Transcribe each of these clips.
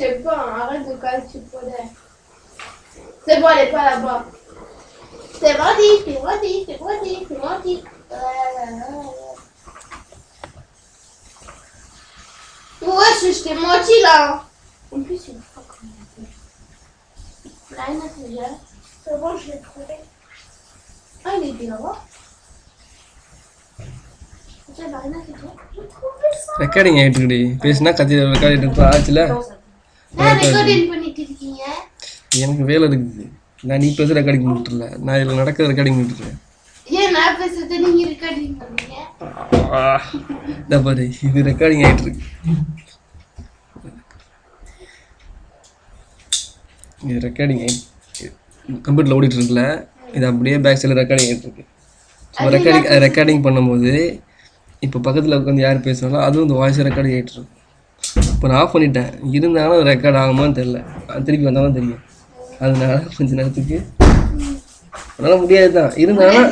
sais pas, arrête de casser ce podé. C'est bon, elle est pas là-bas. C'est menti, c'est menti, c'est menti, c'est menti. Ouais, je t'ai menti là. En plus, il faut comme ça. Là, il a déjà. C'est bon, je l'ai trouvé. Ah, il était là-bas. Recording ஆகிட்டு இருக்குடி பேசினா கத்தி recording இருக்கு ஆச்சுல எனக்கு வேலை இருக்குது நான் நீ பேச ரெக்கார்டிங் பண்ணிட்டுல நான் இதில் நடக்கிற ரெக்கார்டிங் பண்ணிட்டுருக்கேன் பாரு இது ரெக்கார்டிங் ஆகிட்டு இருக்கு இது ரெக்கார்டிங் கம்ப்யூட்டரில் ஓடிட்டு இருக்குல்ல இது அப்படியே பேக் சைடில் ரெக்கார்டிங் ஆகிட்டு இருக்கு ரெக்கார்டிங் பண்ணும்போது இப்போ பக்கத்தில் உட்காந்து யார் பேசுனாலும் அதுவும் இந்த வாய்ஸ் ரெக்கார்டிங் ஆகிட்டுருக்கும் இப்போ நான் ஆஃப் பண்ணிட்டேன் இருந்தாலும் ரெக்கார்ட் ஆகுமான்னு தெரில திருப்பி வந்தாலும் தெரியும் அதனால கொஞ்ச நேரத்துக்கு அதனால் முடியாது தான் இருந்தாலும்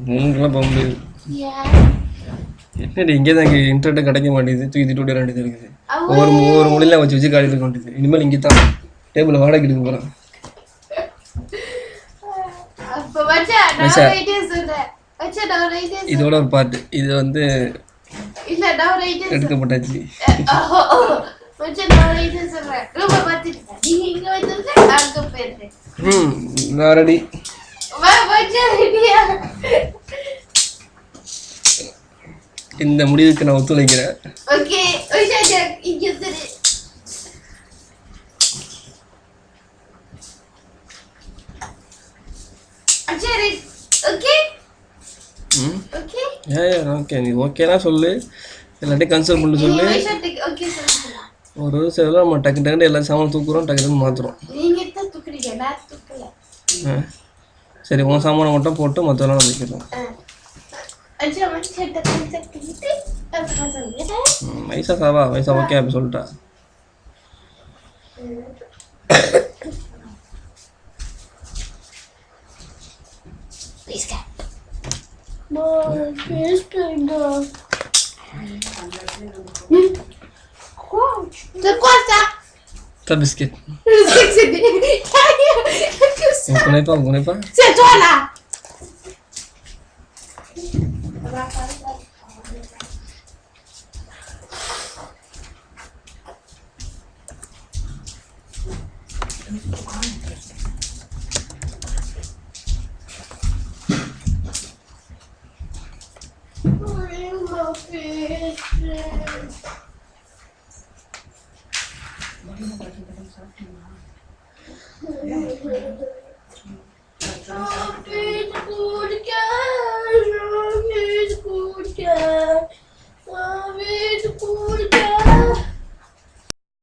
நீங்களாம் போக முடியாது என்னடி இங்கே தான் இங்கே இன்டர்நெட் கிடைக்க மாட்டேங்குது தூக்கி திட்டு விட வேண்டியது இருக்குது ஒவ்வொரு மொழியில் வச்சு காட்டிட்டு இருக்க வேண்டியது இனிமேல் இங்கே தான் டேபிள் வாடகை எடுக்க போகிறேன் இதோட ஒரு பாட்டு இது வந்து எடுக்கப்பட்டாச்சு நான் ரெடி இந்த முடிவுக்கு நான் ஒத்துழைக்கிறேன் ஓகே நீ ஓகேனா சொல்லு எல்லாத்தையும் கன்சல்ட் பண்ணி சொல்லு ஒரு சில நம்ம டக்கு டக்குன்னு எல்லா சாமான் தூக்குறோம் டக்கு டக்குன்னு மாற்றுறோம் சரி உன் சாமானை மட்டும் போட்டு மற்றெல்லாம் வைக்கிறோம் வயசா சாவா வயசா ஓகே அப்படி சொல்லிட்டா C'est quoi ça? Ta biscuit. On connaît pas? C'est toi là. Oui, ma fille.